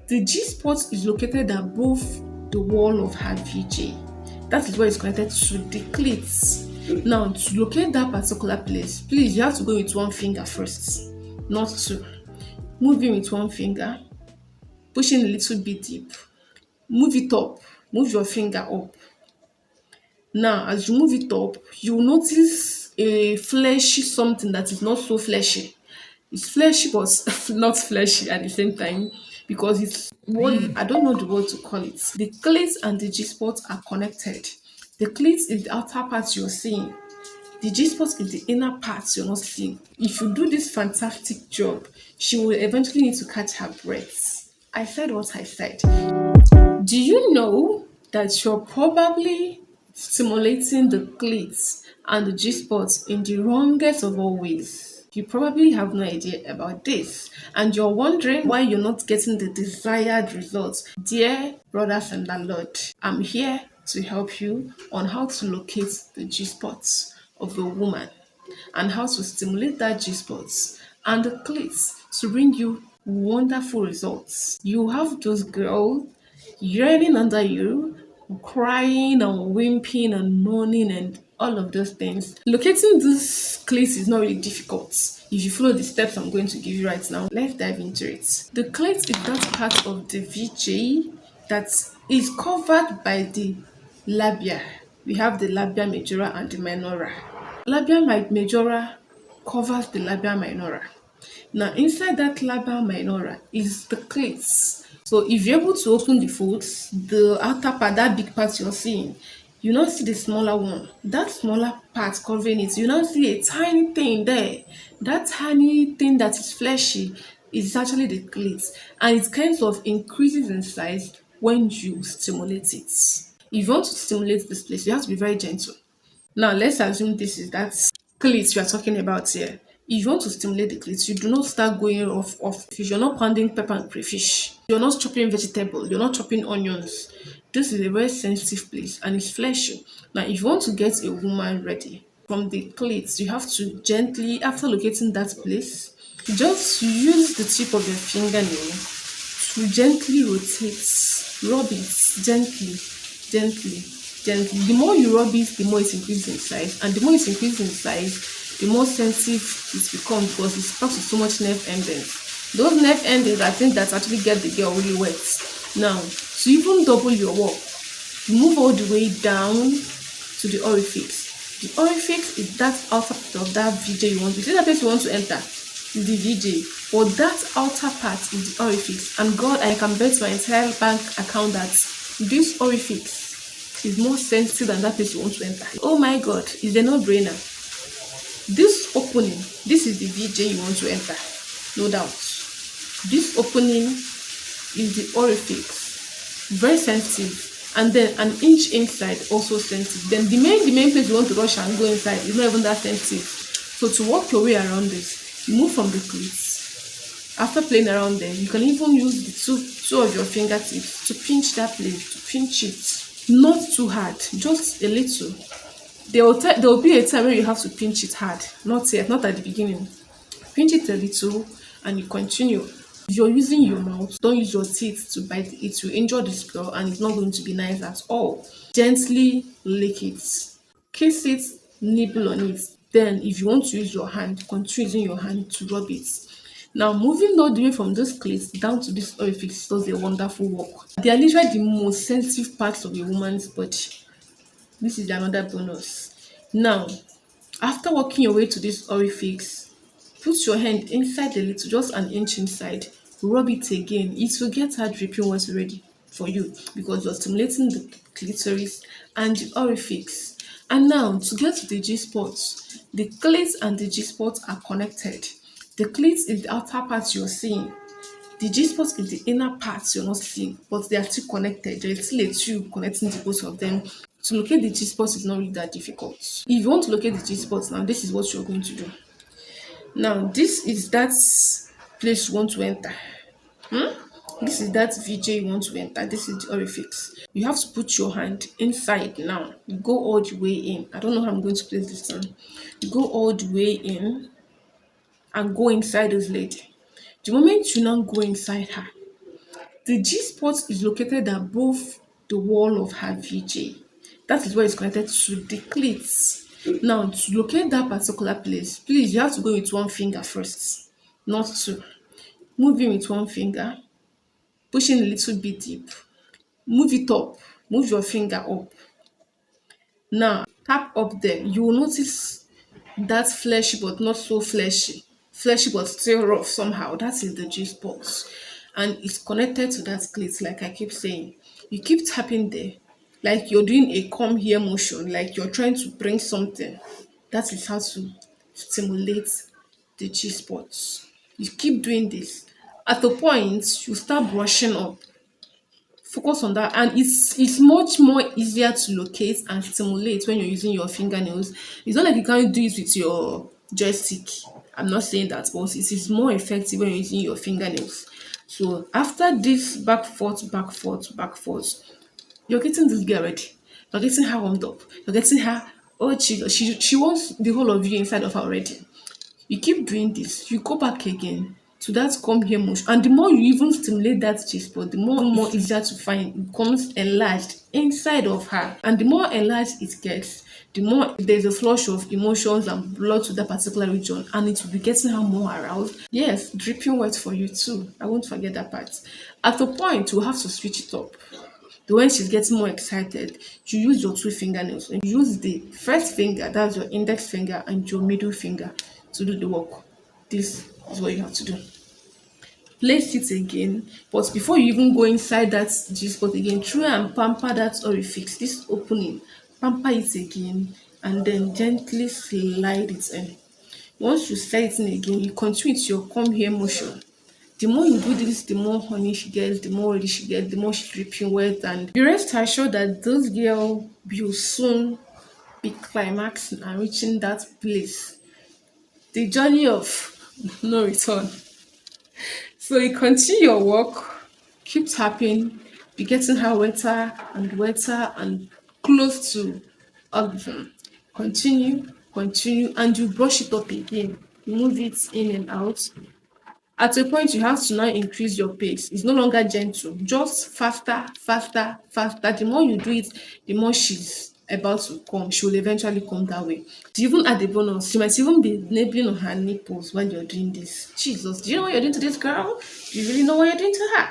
The G spot is located above the wall of her VJ. That is where it's connected to the cleats. Now, to locate that particular place, please, you have to go with one finger first, not two. Move in with one finger, pushing a little bit deep. Move it up. Move your finger up. Now, as you move it up, you will notice a fleshy something that is not so fleshy. It's fleshy but not fleshy at the same time because it's what I don't know the word to call it. The clit and the G spot are connected. The clit is the outer part you're seeing. The G spot is the inner part you're not seeing. If you do this fantastic job, she will eventually need to catch her breath. I said what I said. Do you know that you're probably stimulating the clit and the G spot in the wrongest of all ways? You probably have no idea about this, and you're wondering why you're not getting the desired results. Dear brothers and the Lord, I'm here to help you on how to locate the G spots of a woman and how to stimulate that G spots and the clit to bring you wonderful results. You have those girls yearning under you, crying and whimpering and moaning and all of those things. Locating this clit is not really difficult. If you follow the steps I'm going to give you right now, let's dive into it. The clit is that part of the VJ that is covered by the labia. We have the labia majora and the minora. Labia majora covers the labia minora. Now, inside that labia minora is the clit. So, if you're able to open the folds, the outer part, that big part you're seeing, you now see the smaller one. That smaller part covering it, you now see a tiny thing there. That tiny thing that is fleshy is actually the clit, and it kind of increases in size when you stimulate it. If you want to stimulate this place, you have to be very gentle. Now, let's assume this is that clit you are talking about here. If you want to stimulate the clit, you do not start going off fish. You're not pounding pepper and crayfish. You're not chopping vegetable. You're not chopping onions. This is a very sensitive place and it's fleshy. Now, if you want to get a woman ready from the clit, you have to gently, after locating that place, just use the tip of your fingernail to gently rotate, rub it gently, gently, gently. The more you rub it, the more it increases in size, and the more it increases in size, the more sensitive it becomes because it talks with so much nerve endings. Those nerve endings are things that actually get the girl really wet. Now, to even double your work, you move all the way down to the orifice. The orifice is that outer part of that VJ you want to see, that place you want to enter. The VJ, but that outer part is the orifice. And God, I can bet my entire bank account that this orifice is more sensitive than that place you want to enter. Oh my God, it's a no-brainer. This opening, this is the VJ you want to enter, no doubt. This opening is the orifice, very sensitive. And then an inch inside, also sensitive. Then the main place you want to rush and go inside is not even that sensitive. So to work your way around this, you move from the clit. After playing around there, you can even use the two of your fingertips to pinch that place, to pinch it. Not too hard, just a little. There will be a time where you have to pinch it hard. Not yet, not at the beginning. Pinch it a little and you continue. If you're using your mouth, don't use your teeth to bite it. It will injure this girl and it's not going to be nice at all. Gently lick it. Kiss it, nibble on it. Then, if you want to use your hand, continue using your hand to rub it. Now, moving all the way from this clit down to this orifice does a wonderful work. They are literally the most sensitive parts of a woman's body. This is another bonus. Now, after working your way to this orifice, put your hand inside the little, just an inch inside. Rub it again. It will get her dripping once ready for you because you're stimulating the clitoris and the orifice. And now, to get to the G spots, the clit and the G spots are connected. The clit is the outer part you're seeing. The G spot is the inner part you're not seeing, but they are still connected. There is still a tube connecting the both of them. To locate the G spot is not really that difficult. If you want to locate the G spot now, this is what you're going to do. Now, this is that place you want to enter. This is that VJ you want to enter. This is the orifice. You have to put your hand inside now. You go all the way in. I don't know how I'm going to place this one. You go all the way in and go inside this lady. The moment you now go inside her, The G spot is located above the wall of her VJ. That is where it's connected to the cleats. Now, to locate that particular place, please, you have to go with one finger first, not two. Move in with one finger, push in a little bit deep, move it up, move your finger up. Now, tap up there. You will notice that fleshy but not so fleshy. Fleshy but still rough somehow. That is the G spot. And it's connected to that clit, like I keep saying. You keep tapping there, like you're doing a come here motion, like you're trying to bring something. That is how to stimulate the G spots. You keep doing this. At a point, you start brushing up. Focus on that, and it's much more easier to locate and stimulate when you're using your fingernails. It's not like you can't do it with your joystick. I'm not saying that, but it is more effective when you're using your fingernails. So after this back forth, back forth, back forth, you're getting this girl ready. You're getting her warmed up. You're getting her. Oh Jesus, she wants the whole of you inside of her already. You keep doing this, you go back again to that come here motion, and the more you even stimulate that G spot, the more easier to find. It becomes enlarged inside of her, and the more enlarged it gets, the more there's a flush of emotions and blood to that particular region, and it will be getting her more aroused. Yes, dripping wet for you too. I won't forget that part. At a point, you have to switch it up. The when she's getting more excited, you use your two fingernails and you use the first finger, that's your index finger, and your middle finger to do the work. This is what you have to do. Place it again, but before you even go inside that G spot again, try and pamper that orifice, this opening. Pamper it again and then gently slide it in. Once you slide it in again, you continue with your come here motion. The more you do this, the more honey she gets, the more ready she gets, the more she's dripping wet, and be rest assured that those girl will soon be climaxing and reaching that place. The journey of no return. So you continue your work, keep tapping, be getting her wetter and close to orgasm. Continue, and you brush it up again. Move it in and out. At a point, you have to now increase your pace. It's no longer gentle, just faster, faster, faster. The more you do it, the more she's about to come. She will eventually come that way. To even add a bonus, she might even be nibbling on her nipples while you're doing this. Jesus, do you know what you're doing to this girl? Do you really know what you're doing to her?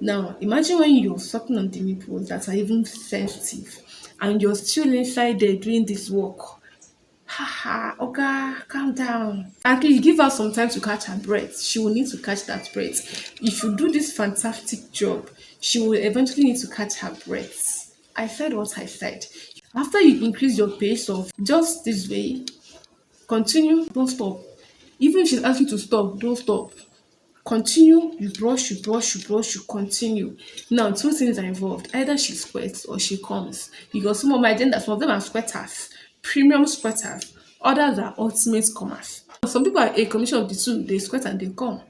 Now, imagine when you're sucking on the nipples that are even sensitive and you're still inside there doing this work. Haha, Oga, calm down. At least give her some time to catch her breath. She will need to catch that breath. If you do this fantastic job, she will eventually need to catch her breath. I said what I said. After you increase your pace of just this way, continue, don't stop. Even if she's asking you to stop, don't stop. Continue, you continue. Now, two things are involved. Either she squirts or she comes. Because some of my gender, some of them are squirters, premium squirters. Others are ultimate comers. Some people are a combination of the two. They squirt and they come.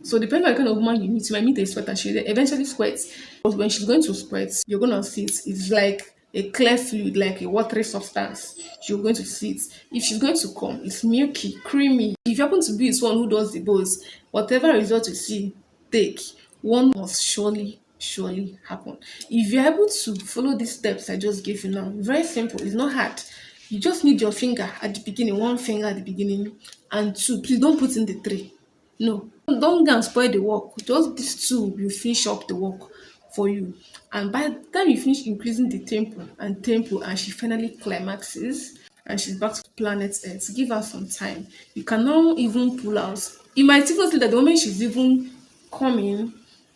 So depending on the kind of woman you meet, you might meet a sweater, she eventually sweats. But when she's going to sweat, you're gonna see it. It's like a clear fluid, like a watery substance. You're going to see it. If she's going to come, it's milky, creamy. If you happen to be one who does the both, whatever result you see, take. One must surely happen. If you're able to follow these steps I just gave you now, very simple, it's not hard. You just need your finger at the beginning, one finger at the beginning, and two. Please don't put in the three. No, don't go and spoil the work. Just these two will finish up the work for you. And by the time you finish increasing the tempo, and she finally climaxes and she's back to planet Earth, give her some time. You can now even pull out. You might even see that the moment she's even coming,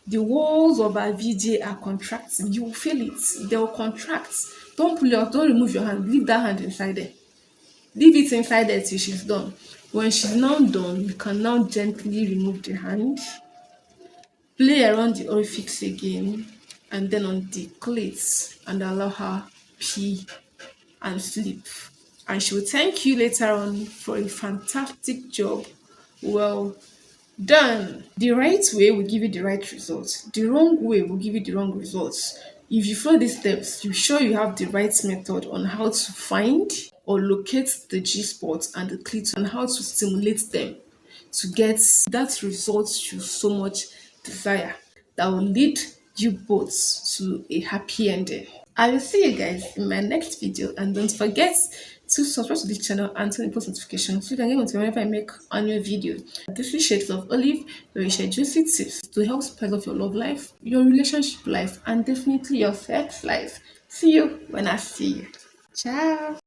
the walls of her VJ are contracting. You will feel it. They will contract. Don't pull it out. Don't remove your hand. Leave that hand inside there. Leave it inside there till she's done. When she's now done, you can now gently remove the hand, play around the orifice again, and then on the cleats, and allow her pee and sleep. And she will thank you later on for a fantastic job. Well done. The right way will give you the right results. The wrong way will give you the wrong results. If you follow these steps, you're sure you have the right method on how to find or locate the G spots and the clit and how to stimulate them to get that result you so much desire. that will lead you both to a happy ending. I will see you guys in my next video, and don't forget to subscribe to the channel and turn on post notifications so you can get notified whenever I make a new video. This is Shades of Olive, where we share juicy tips to help spice up your love life, your relationship life, and definitely your sex life. See you when I see you. Ciao.